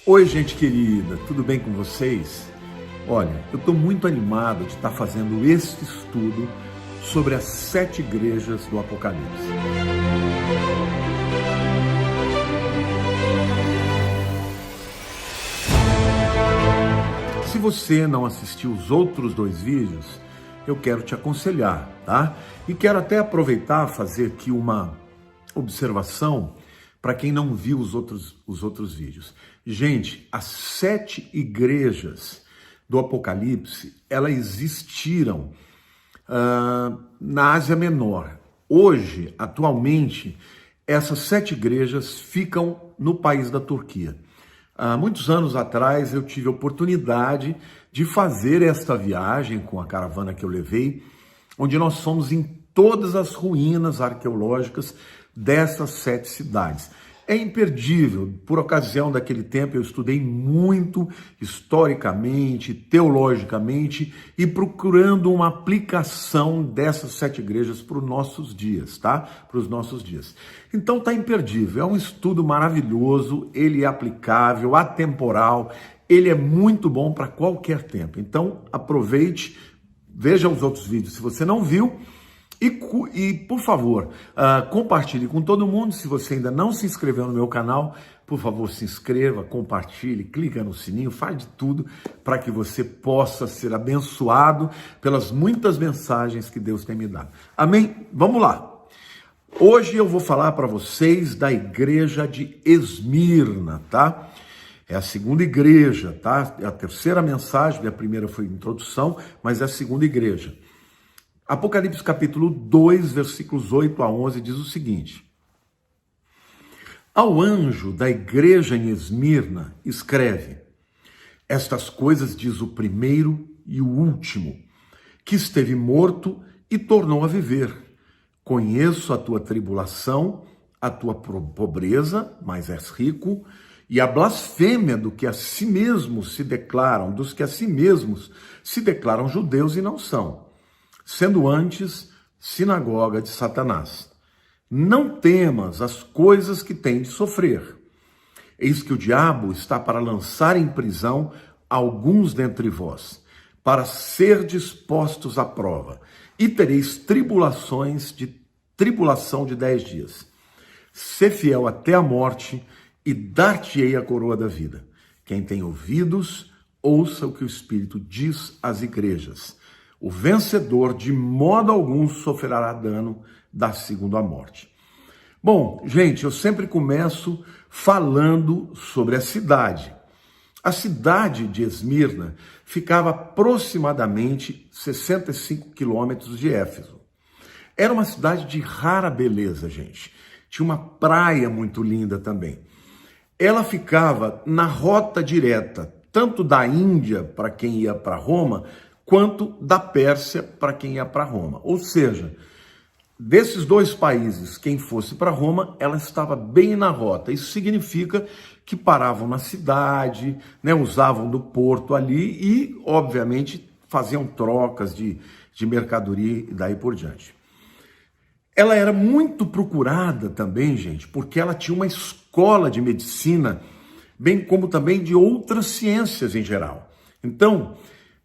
Oi, gente querida, tudo bem com vocês? Olha, eu estou muito animado de estar fazendo este estudo sobre as 7 igrejas do Apocalipse. Se você não assistiu os outros 2 vídeos, eu quero te aconselhar, tá? E quero até aproveitar e fazer aqui uma observação para quem não viu os outros vídeos. Gente, as 7 igrejas do Apocalipse, elas existiram na Ásia Menor. Hoje, atualmente, essas 7 igrejas ficam no país da Turquia. Há muitos anos atrás, eu tive a oportunidade de fazer esta viagem com a caravana que eu levei, onde nós fomos em todas as ruínas arqueológicas dessas 7 cidades. É imperdível. Por ocasião daquele tempo, eu estudei muito historicamente, teologicamente e procurando uma aplicação dessas 7 igrejas para os nossos dias, tá? Para os nossos dias. Então tá imperdível. É um estudo maravilhoso, ele é aplicável, atemporal, ele é muito bom para qualquer tempo. Então aproveite, veja os outros vídeos se você não viu. E por favor, compartilhe com todo mundo. Se você ainda não se inscreveu no meu canal, por favor, se inscreva, compartilhe, clica no sininho, faz de tudo para que você possa ser abençoado pelas muitas mensagens que Deus tem me dado. Amém? Vamos lá. Hoje eu vou falar para vocês da igreja de Esmirna, tá? É a segunda igreja, tá? É a terceira mensagem, a primeira foi a introdução, mas é a segunda igreja. Apocalipse capítulo 2, versículos 8 a 11, diz o seguinte: Ao anjo da igreja em Esmirna, escreve: Estas coisas diz o primeiro e o último, que esteve morto e tornou a viver. Conheço a tua tribulação, a tua pobreza, mas és rico, e a blasfêmia do que a si mesmos se declaram, dos que a si mesmos se declaram judeus e não são, sendo antes sinagoga de Satanás. Não temas as coisas que tem de sofrer. Eis que o diabo está para lançar em prisão alguns dentre vós, para ser dispostos à prova, e tereis tribulação de 10 dias. Sê fiel até a morte, e dar-te-ei a coroa da vida. Quem tem ouvidos, ouça o que o Espírito diz às igrejas. O vencedor de modo algum sofrerá dano da segunda morte. Bom, gente, eu sempre começo falando sobre a cidade. A cidade de Esmirna ficava aproximadamente 65 quilômetros de Éfeso. Era uma cidade de rara beleza, gente. Tinha uma praia muito linda também. Ela ficava na rota direta, tanto da Índia para quem ia para Roma, quanto da Pérsia para quem ia para Roma. Ou seja, desses 2 países, quem fosse para Roma, ela estava bem na rota. Isso significa que paravam na cidade, né, usavam do porto ali e, obviamente, faziam trocas de mercadoria e daí por diante. Ela era muito procurada também, gente, porque ela tinha uma escola de medicina, bem como também de outras ciências em geral. Então,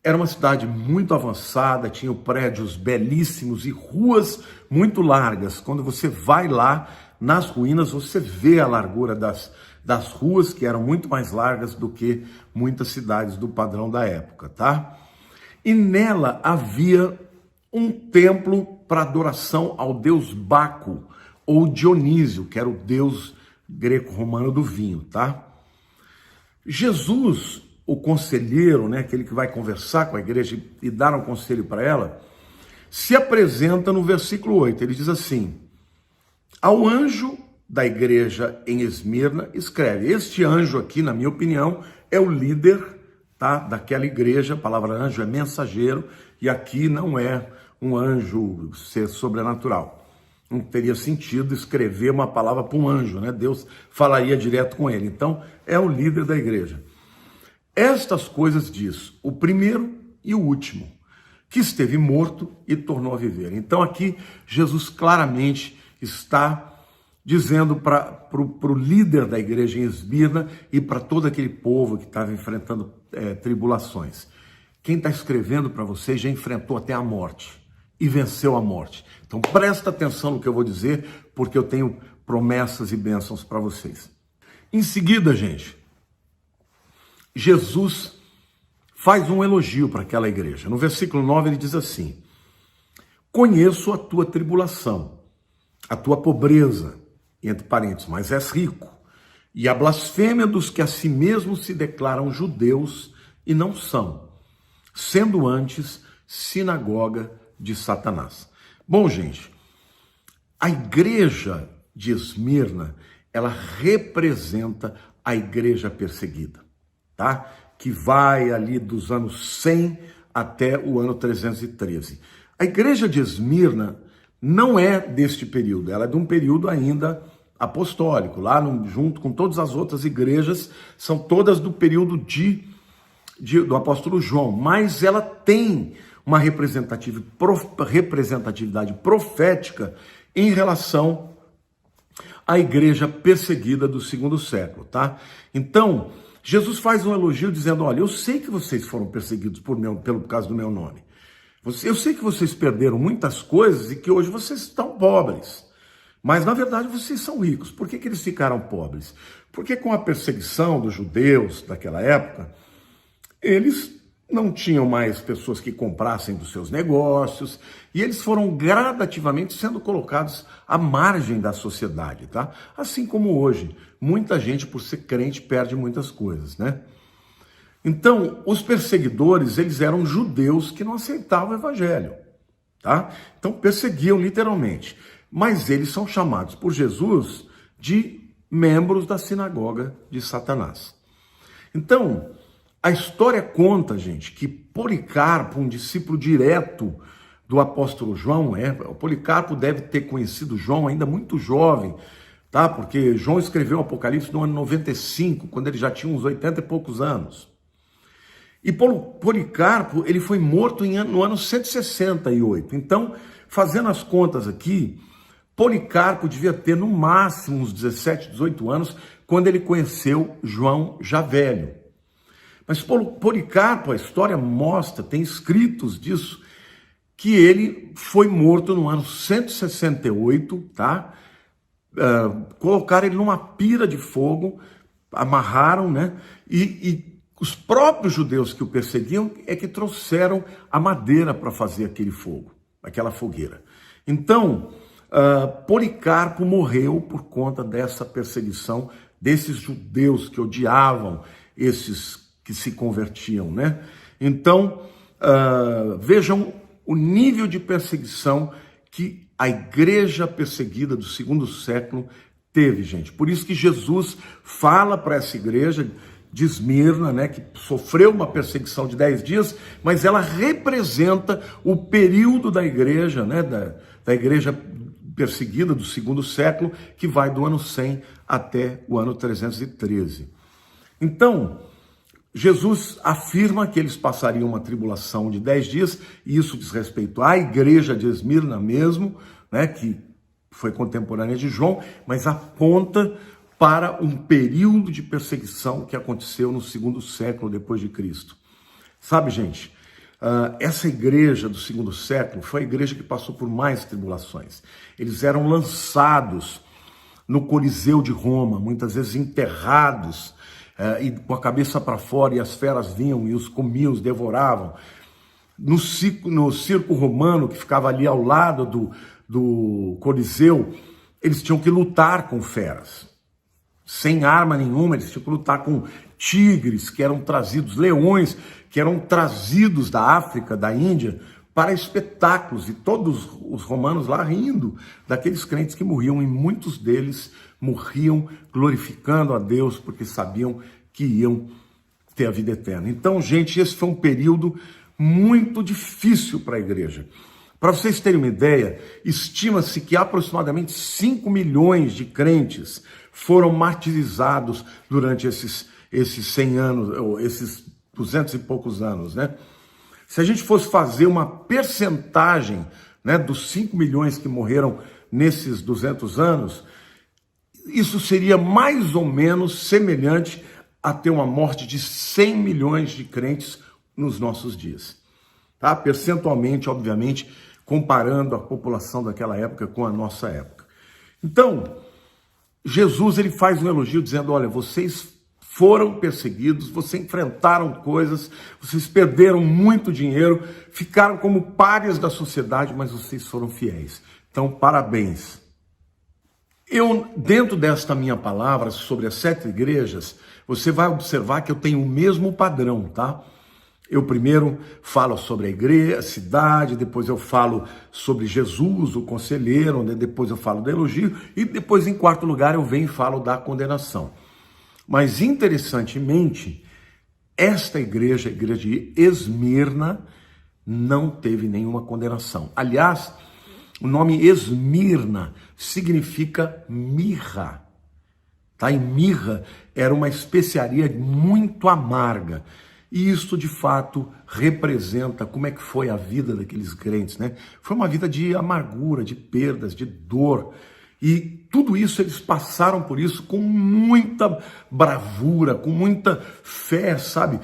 era uma cidade muito avançada, tinha prédios belíssimos e ruas muito largas. Quando você vai lá nas ruínas, você vê a largura das ruas, que eram muito mais largas do que muitas cidades do padrão da época, tá? E nela havia um templo para adoração ao deus Baco, ou Dionísio, que era o deus greco-romano do vinho, tá? Jesus, o conselheiro, né, aquele que vai conversar com a igreja e dar um conselho para ela, se apresenta no versículo 8. Ele diz assim: Ao anjo da igreja em Esmirna, escreve. Este anjo aqui, na minha opinião, é o líder, tá, daquela igreja. A palavra anjo é mensageiro, e aqui não é um anjo, ser sobrenatural. Não teria sentido escrever uma palavra para um anjo, né? Deus falaria direto com ele. Então, é o líder da igreja. Estas coisas diz o primeiro e o último, que esteve morto e tornou a viver. Então aqui Jesus claramente está dizendo para o líder da igreja em Esmirna e para todo aquele povo que estava enfrentando tribulações. Quem está escrevendo para vocês já enfrentou até a morte e venceu a morte. Então presta atenção no que eu vou dizer, porque eu tenho promessas e bênçãos para vocês. Em seguida, gente, Jesus faz um elogio para aquela igreja. No versículo 9 ele diz assim: conheço a tua tribulação, a tua pobreza, entre parênteses, mas és rico, e a blasfêmia dos que a si mesmos se declaram judeus e não são, sendo antes sinagoga de Satanás. Bom, gente, a igreja de Esmirna, ela representa a igreja perseguida, tá? Que vai ali dos anos 100 até o ano 313. A igreja de Esmirna não é deste período, ela é de um período ainda apostólico, lá junto com todas as outras igrejas, são todas do período do apóstolo João, mas ela tem uma representatividade profética em relação à igreja perseguida do segundo século, tá? Então, Jesus faz um elogio dizendo: olha, eu sei que vocês foram perseguidos por causa do meu nome. Eu sei que vocês perderam muitas coisas e que hoje vocês estão pobres. Mas, na verdade, vocês são ricos. Por que eles ficaram pobres? Porque com a perseguição dos judeus daquela época, eles não tinham mais pessoas que comprassem dos seus negócios e eles foram gradativamente sendo colocados à margem da sociedade, tá? Assim como hoje, muita gente, por ser crente, perde muitas coisas, né? Então, os perseguidores, eles eram judeus que não aceitavam o evangelho, tá? Então, perseguiam literalmente. Mas eles são chamados por Jesus de membros da sinagoga de Satanás. Então, a história conta, gente, que Policarpo, um discípulo direto do apóstolo João, o Policarpo deve ter conhecido João ainda muito jovem, tá? Porque João escreveu o Apocalipse no ano 95, quando ele já tinha uns 80 e poucos anos. E Policarpo, ele foi morto no ano 168. Então, fazendo as contas aqui, Policarpo devia ter no máximo uns 17, 18 anos, quando ele conheceu João já velho. Mas Policarpo, a história mostra, tem escritos disso, que ele foi morto no ano 168, tá? Colocaram ele numa pira de fogo, amarraram, né? E os próprios judeus que o perseguiam é que trouxeram a madeira para fazer aquele fogo, aquela fogueira. Então, Policarpo morreu por conta dessa perseguição desses judeus que odiavam esses que se convertiam, né? Então, vejam o nível de perseguição que a igreja perseguida do segundo século teve, gente. Por isso que Jesus fala para essa igreja de Esmirna, né, que sofreu uma perseguição de 10 dias, mas ela representa o período da igreja, né, da igreja perseguida do segundo século, que vai do ano 100 até o ano 313. Então, Jesus afirma que eles passariam uma tribulação de 10 dias, e isso diz respeito à igreja de Esmirna mesmo, né, que foi contemporânea de João, mas aponta para um período de perseguição que aconteceu no segundo século depois de Cristo. Sabe, gente, essa igreja do segundo século foi a igreja que passou por mais tribulações. Eles eram lançados no Coliseu de Roma, muitas vezes enterrados, e com a cabeça para fora, e as feras vinham e os comiam, os devoravam. No circo romano, que ficava ali ao lado do Coliseu, eles tinham que lutar com feras. Sem arma nenhuma, eles tinham que lutar com tigres que eram trazidos, leões que eram trazidos da África, da Índia, para espetáculos, e todos os romanos lá rindo daqueles crentes que morriam, e muitos deles morriam glorificando a Deus, porque sabiam que iam ter a vida eterna. Então, gente, esse foi um período muito difícil para a igreja. Para vocês terem uma ideia, estima-se que aproximadamente 5 milhões de crentes foram martirizados durante esses 100 anos, ou esses 200 e poucos anos, né? Se a gente fosse fazer uma percentagem, né, dos 5 milhões que morreram nesses 200 anos, isso seria mais ou menos semelhante a ter uma morte de 100 milhões de crentes nos nossos dias. Tá? Percentualmente, obviamente, comparando a população daquela época com a nossa época. Então, Jesus ele faz um elogio dizendo, olha, vocês foram perseguidos, vocês enfrentaram coisas, vocês perderam muito dinheiro, ficaram como párias da sociedade, mas vocês foram fiéis. Então, parabéns. Eu, dentro desta minha palavra sobre as 7 igrejas, você vai observar que eu tenho o mesmo padrão, tá? Eu primeiro falo sobre a igreja, a cidade, depois eu falo sobre Jesus, o conselheiro, né? Depois eu falo do elogio e depois, em quarto lugar, eu venho e falo da condenação. Mas, interessantemente, esta igreja, a igreja de Esmirna, não teve nenhuma condenação. Aliás, o nome Esmirna significa mirra. Tá? E mirra era uma especiaria muito amarga. E isso, de fato, representa como é que foi a vida daqueles crentes, né? Foi uma vida de amargura, de perdas, de dor. E tudo isso, eles passaram por isso com muita bravura, com muita fé, sabe?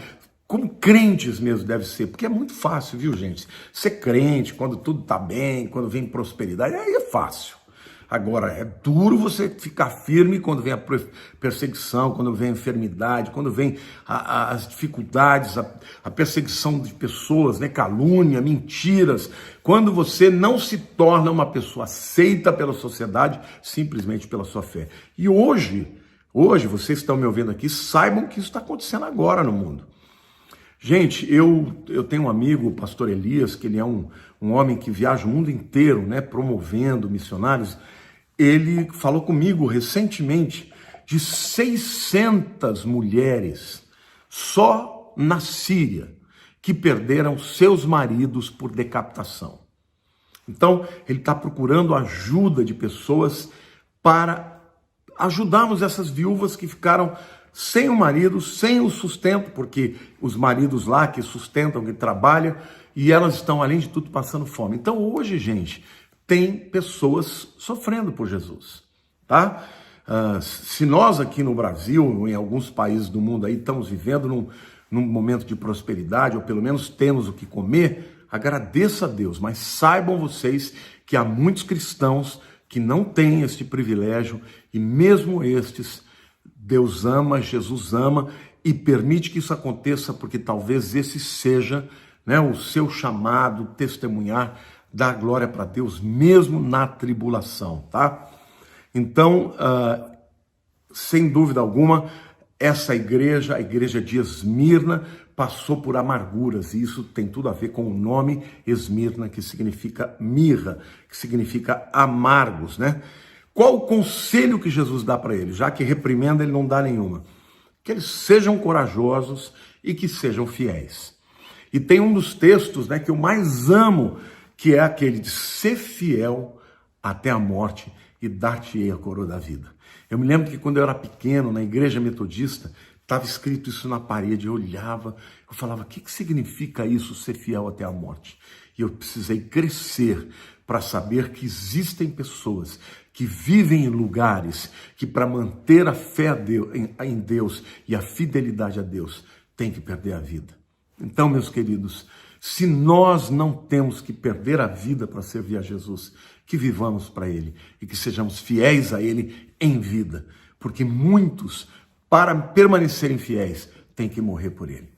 Como crentes mesmo deve ser, porque é muito fácil, viu, gente? Ser crente quando tudo tá bem, quando vem prosperidade, aí é fácil. Agora, é duro você ficar firme quando vem a perseguição, quando vem a enfermidade, quando vem as dificuldades, a perseguição de pessoas, né? Calúnia, mentiras. Quando você não se torna uma pessoa aceita pela sociedade, simplesmente pela sua fé. E hoje, vocês estão me ouvindo aqui, saibam que isso está acontecendo agora no mundo. Gente, eu tenho um amigo, o pastor Elias, que ele é um homem que viaja o mundo inteiro, né, promovendo missionários. Ele falou comigo recentemente de 600 mulheres só na Síria que perderam seus maridos por decapitação. Então, ele está procurando ajuda de pessoas para ajudarmos essas viúvas que ficaram sem o marido, sem o sustento, porque os maridos lá que sustentam, que trabalham, e elas estão, além de tudo, passando fome. Então, hoje, gente, tem pessoas sofrendo por Jesus, tá? Se nós aqui no Brasil, ou em alguns países do mundo aí, estamos vivendo num momento de prosperidade, ou pelo menos temos o que comer, agradeça a Deus, mas saibam vocês que há muitos cristãos que não têm este privilégio, e mesmo estes, Deus ama, Jesus ama e permite que isso aconteça, porque talvez esse seja, né, o seu chamado, testemunhar, dar glória para Deus, mesmo na tribulação, tá? Então, sem dúvida alguma, essa igreja, a igreja de Esmirna, passou por amarguras, e isso tem tudo a ver com o nome Esmirna, que significa mirra, que significa amargos, né? Qual o conselho que Jesus dá para eles? Já que reprimenda, ele não dá nenhuma. Que eles sejam corajosos e que sejam fiéis. E tem um dos textos, né, que eu mais amo, que é aquele de ser fiel até a morte e dar-te-ei a coroa da vida. Eu me lembro que quando eu era pequeno, na igreja metodista, estava escrito isso na parede, eu olhava, eu falava, o que significa isso, ser fiel até a morte? E eu precisei crescer para saber que existem pessoas que vivem em lugares que, para manter a fé em Deus e a fidelidade a Deus, tem que perder a vida. Então, meus queridos, se nós não temos que perder a vida para servir a Jesus, que vivamos para Ele e que sejamos fiéis a Ele em vida, porque muitos, para permanecerem fiéis, têm que morrer por Ele.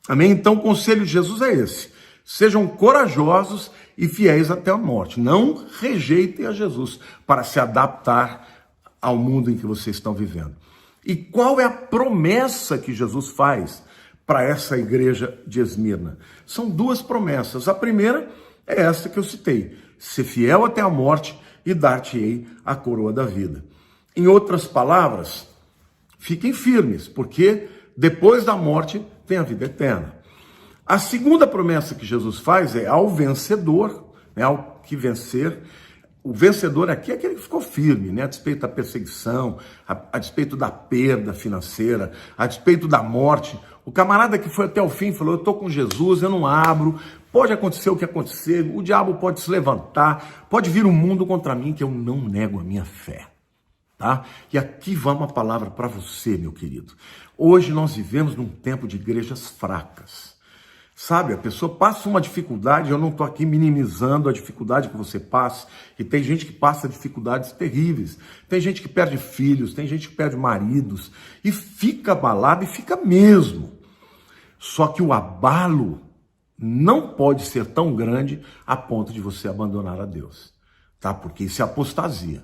Amém? Então, o conselho de Jesus é esse. Sejam corajosos e fiéis até a morte. Não rejeitem a Jesus para se adaptar ao mundo em que vocês estão vivendo. E qual é a promessa que Jesus faz para essa igreja de Esmirna? São 2 promessas. A primeira é esta que eu citei: ser fiel até a morte e dar-te-ei a coroa da vida. Em outras palavras, fiquem firmes, porque depois da morte tem a vida eterna. A segunda promessa que Jesus faz é ao vencedor, né, ao que vencer. O vencedor aqui é aquele que ficou firme, né, a despeito da perseguição, a despeito da perda financeira, a despeito da morte. O camarada que foi até o fim falou, eu estou com Jesus, eu não abro, pode acontecer o que acontecer, o diabo pode se levantar, pode vir um mundo contra mim que eu não nego a minha fé. tá? E aqui vai uma palavra para você, meu querido. Hoje nós vivemos num tempo de igrejas fracas. Sabe, a pessoa passa uma dificuldade, eu não estou aqui minimizando a dificuldade que você passa, e tem gente que passa dificuldades terríveis, tem gente que perde filhos, tem gente que perde maridos, e fica abalado, e fica mesmo. Só que o abalo não pode ser tão grande a ponto de você abandonar a Deus, tá? Porque isso é apostasia.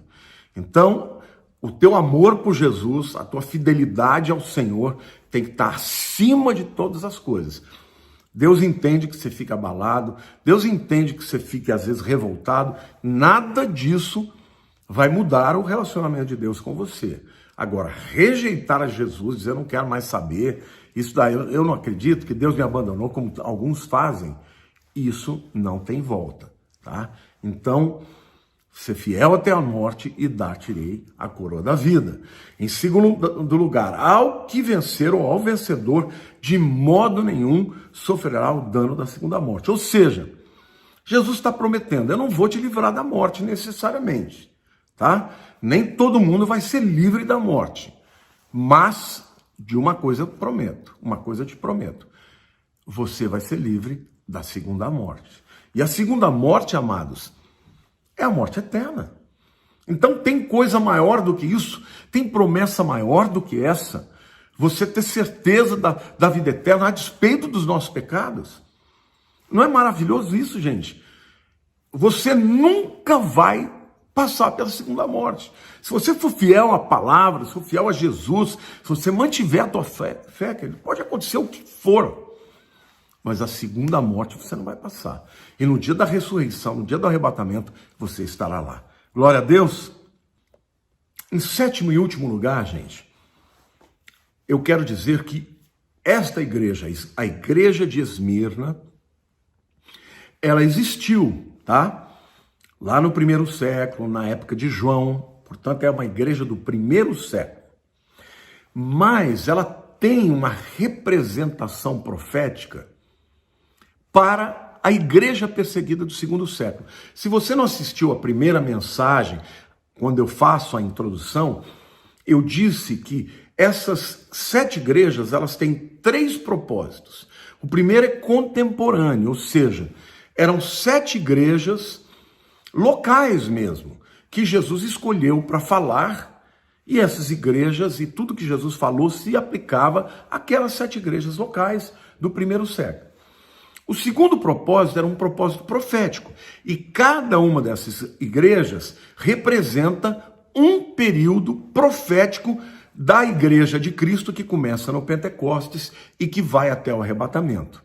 Então, o teu amor por Jesus, a tua fidelidade ao Senhor tem que estar acima de todas as coisas. Deus entende que você fica abalado, Deus entende que você fica às vezes revoltado, nada disso vai mudar o relacionamento de Deus com você. Agora, rejeitar a Jesus, dizer eu não quero mais saber, isso daí eu não acredito que Deus me abandonou, como alguns fazem, isso não tem volta, tá? Então, ser fiel até a morte e dar-te-ei a coroa da vida. Em segundo lugar, ao que vencer ou ao vencedor, de modo nenhum sofrerá o dano da segunda morte. Ou seja, Jesus está prometendo, eu não vou te livrar da morte necessariamente, tá? Nem todo mundo vai ser livre da morte, mas de uma coisa eu prometo, uma coisa eu te prometo, você vai ser livre da segunda morte. E a segunda morte, amados, é a morte eterna. Então tem coisa maior do que isso, tem promessa maior do que essa. Você ter certeza da vida eterna a despeito dos nossos pecados. Não é maravilhoso isso, gente? Você nunca vai passar pela segunda morte. Se você for fiel à palavra, se for fiel a Jesus, se você mantiver a tua fé, pode acontecer o que for. Mas a segunda morte você não vai passar. E no dia da ressurreição, no dia do arrebatamento, você estará lá. Glória a Deus. Em sétimo e último lugar, gente, eu quero dizer que esta igreja, a igreja de Esmirna, ela existiu, tá? Lá no primeiro século, na época de João, portanto é uma igreja do primeiro século. Mas ela tem uma representação profética para a igreja perseguida do segundo século. Se você não assistiu a primeira mensagem, quando eu faço a introdução, eu disse que essas 7 igrejas, elas têm 3 propósitos. O primeiro é contemporâneo, ou seja, eram 7 igrejas locais mesmo, que Jesus escolheu para falar, e essas igrejas e tudo que Jesus falou se aplicava àquelas 7 igrejas locais do primeiro século. O segundo propósito era um propósito profético, e cada uma dessas igrejas representa um período profético da igreja de Cristo que começa no Pentecostes e que vai até o arrebatamento.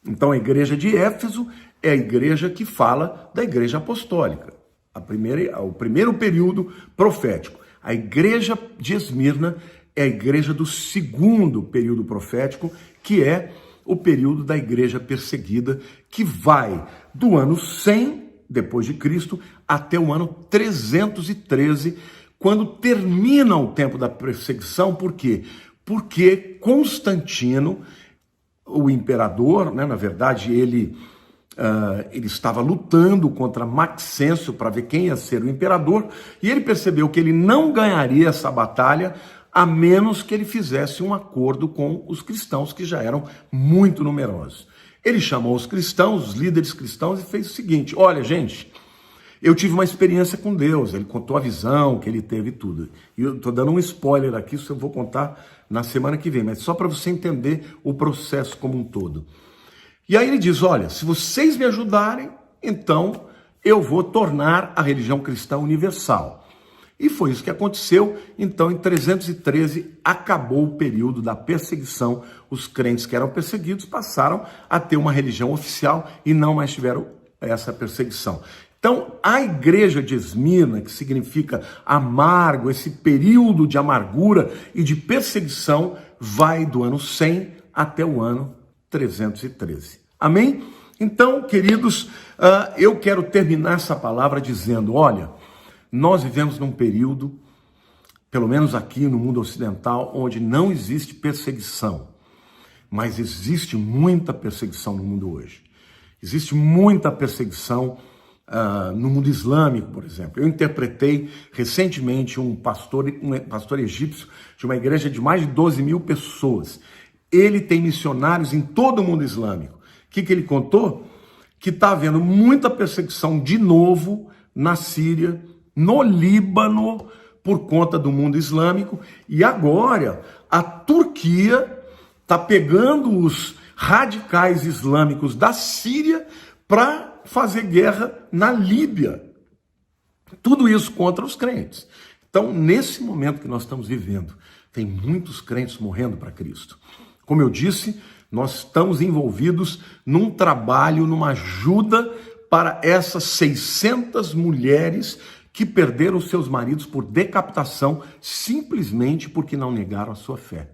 Então a igreja de Éfeso é a igreja que fala da igreja apostólica, o primeiro período profético. A igreja de Esmirna é a igreja do segundo período profético, que é o período da igreja perseguida, que vai do ano 100 depois de Cristo até o ano 313, quando termina o tempo da perseguição. Por quê? Porque Constantino, o imperador, né, na verdade ele estava lutando contra Maxêncio para ver quem ia ser o imperador, e ele percebeu que ele não ganharia essa batalha a menos que ele fizesse um acordo com os cristãos, que já eram muito numerosos. Ele chamou os cristãos, os líderes cristãos, e fez o seguinte: olha, gente, eu tive uma experiência com Deus. Ele contou a visão que ele teve e tudo. E eu estou dando um spoiler aqui, isso eu vou contar na semana que vem, mas só para você entender o processo como um todo. E aí ele diz: olha, se vocês me ajudarem, então eu vou tornar a religião cristã universal. E foi isso que aconteceu. Então, em 313, acabou o período da perseguição. Os crentes que eram perseguidos passaram a ter uma religião oficial e não mais tiveram essa perseguição. Então, a igreja de Esmirna, que significa amargo, esse período de amargura e de perseguição, vai do ano 100 até o ano 313. Amém? Então, queridos, eu quero terminar essa palavra dizendo: olha, nós vivemos num período, pelo menos aqui no mundo ocidental, onde não existe perseguição, mas existe muita perseguição no mundo hoje. Existe muita perseguição no mundo islâmico, por exemplo. Eu interpretei recentemente um pastor egípcio de uma igreja de mais de 12 mil pessoas. Ele tem missionários em todo o mundo islâmico. O que ele contou? Que está havendo muita perseguição de novo na Síria, no Líbano, por conta do mundo islâmico. E agora a Turquia está pegando os radicais islâmicos da Síria para fazer guerra na Líbia. Tudo isso contra os crentes. Então, nesse momento que nós estamos vivendo, tem muitos crentes morrendo para Cristo. Como eu disse, nós estamos envolvidos num trabalho, numa ajuda para essas 600 mulheres que perderam seus maridos por decapitação simplesmente porque não negaram a sua fé.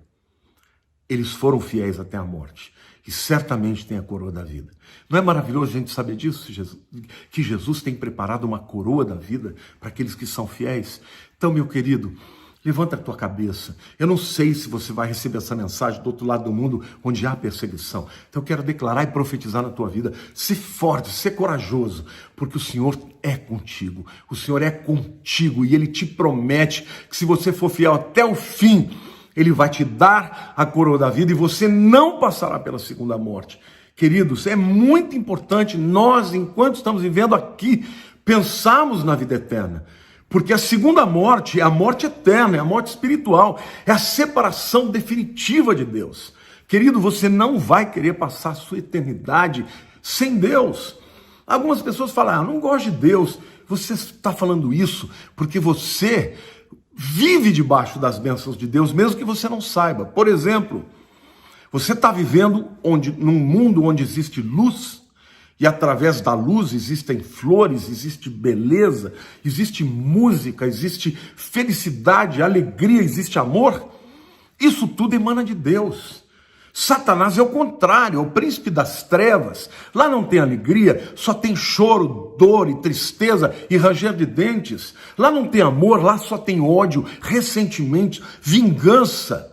Eles foram fiéis até a morte e certamente têm a coroa da vida. Não é maravilhoso a gente saber disso, que Jesus tem preparado uma coroa da vida para aqueles que são fiéis? Então, meu querido, levanta a tua cabeça. Eu não sei se você vai receber essa mensagem do outro lado do mundo, onde há perseguição. Então eu quero declarar e profetizar na tua vida. Se forte, se corajoso, porque o Senhor é contigo. O Senhor é contigo e Ele te promete que se você for fiel até o fim, Ele vai te dar a coroa da vida e você não passará pela segunda morte. Queridos, é muito importante nós, enquanto estamos vivendo aqui, pensarmos na vida eterna. Porque a segunda morte é a morte eterna, é a morte espiritual, é a separação definitiva de Deus. Querido, você não vai querer passar a sua eternidade sem Deus. Algumas pessoas falam, não gosto de Deus. Você está falando isso porque você vive debaixo das bênçãos de Deus, mesmo que você não saiba. Por exemplo, você está vivendo num mundo onde existe luz, e através da luz existem flores, existe beleza, existe música, existe felicidade, alegria, existe amor. Isso tudo emana de Deus. Satanás é o contrário, é o príncipe das trevas. Lá não tem alegria, só tem choro, dor e tristeza e ranger de dentes. Lá não tem amor, lá só tem ódio, ressentimento, vingança.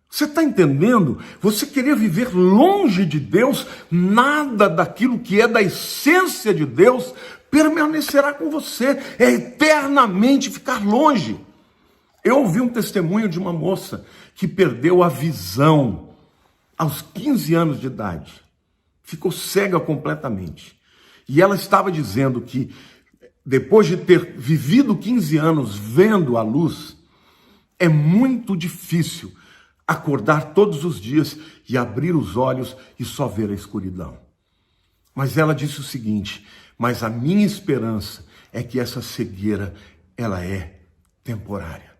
Você está entendendo? Você querer viver longe de Deus, nada daquilo que é da essência de Deus permanecerá com você. É eternamente ficar longe. Eu ouvi um testemunho de uma moça que perdeu a visão aos 15 anos de idade. Ficou cega completamente. E ela estava dizendo que depois de ter vivido 15 anos vendo a luz, é muito difícil acordar todos os dias e abrir os olhos e só ver a escuridão. Mas ela disse o seguinte, mas a minha esperança é que essa cegueira, ela é temporária.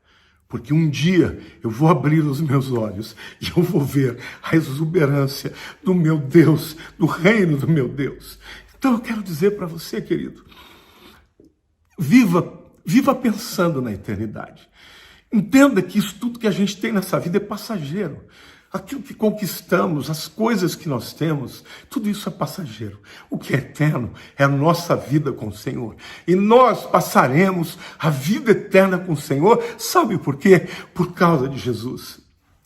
Porque um dia eu vou abrir os meus olhos e eu vou ver a exuberância do meu Deus, do reino do meu Deus. Então eu quero dizer para você, querido, viva pensando na eternidade. Entenda que isso tudo que a gente tem nessa vida é passageiro. Aquilo que conquistamos, as coisas que nós temos, tudo isso é passageiro. O que é eterno é a nossa vida com o Senhor. E nós passaremos a vida eterna com o Senhor. Sabe por quê? Por causa de Jesus.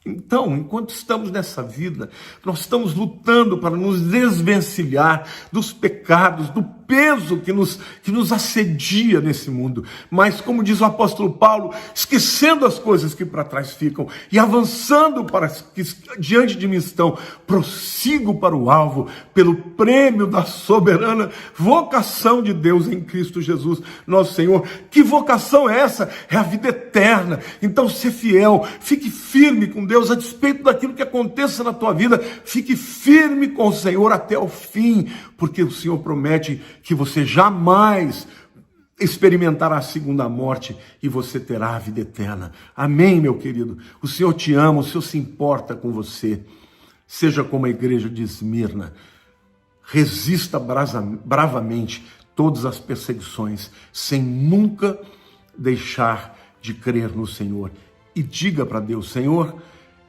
Então, enquanto estamos nessa vida, nós estamos lutando para nos desvencilhar dos pecados, do peso que nos assedia nesse mundo. Mas, como diz o apóstolo Paulo, esquecendo as coisas que para trás ficam e avançando para as que diante de mim estão, prossigo para o alvo, pelo prêmio da soberana vocação de Deus em Cristo Jesus, nosso Senhor. Que vocação é essa? É a vida eterna. Então, ser fiel, fique firme com Deus, a despeito daquilo que aconteça na tua vida, fique firme com o Senhor até o fim, porque o Senhor promete que você jamais experimentará a segunda morte e você terá a vida eterna. Amém, meu querido? O Senhor te ama, o Senhor se importa com você. Seja como a igreja de Esmirna. Resista bravamente todas as perseguições, sem nunca deixar de crer no Senhor. E diga para Deus, Senhor,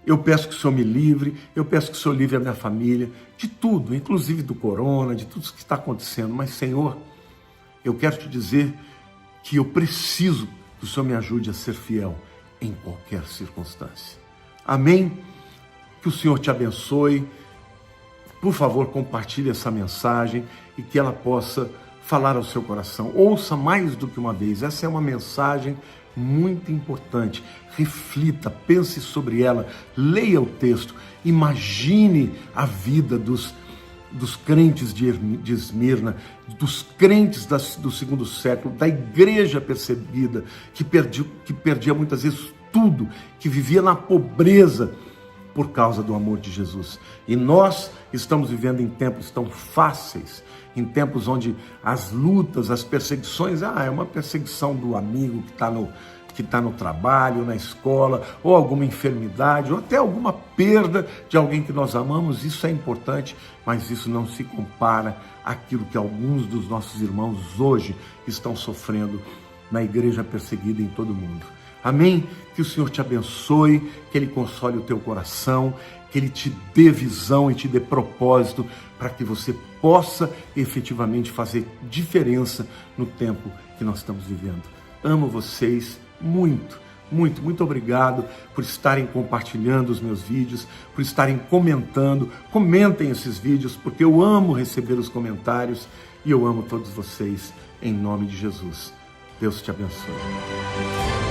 eu peço que o Senhor me livre, eu peço que o Senhor livre a minha família, de tudo, inclusive do corona, de tudo isso que está acontecendo. Mas, Senhor, eu quero te dizer que eu preciso que o Senhor me ajude a ser fiel em qualquer circunstância. Amém? Que o Senhor te abençoe. Por favor, compartilhe essa mensagem e que ela possa falar ao seu coração. Ouça mais do que uma vez. Essa é uma mensagem muito importante. Reflita, pense sobre ela, leia o texto, imagine a vida dos crentes de Esmirna, dos crentes do segundo século, da igreja perseguida, que perdia muitas vezes tudo, que vivia na pobreza por causa do amor de Jesus. E nós estamos vivendo em tempos tão fáceis, em tempos onde as lutas, as perseguições, é uma perseguição do amigo que está no trabalho, na escola, ou alguma enfermidade, ou até alguma perda de alguém que nós amamos. Isso é importante, mas isso não se compara àquilo que alguns dos nossos irmãos hoje estão sofrendo na igreja perseguida em todo o mundo. Amém? Que o Senhor te abençoe, que Ele console o teu coração, que Ele te dê visão e te dê propósito para que você possa efetivamente fazer diferença no tempo que nós estamos vivendo. Amo vocês muito, muito, muito obrigado por estarem compartilhando os meus vídeos, por estarem comentando. Comentem esses vídeos, porque eu amo receber os comentários e eu amo todos vocês, em nome de Jesus. Deus te abençoe.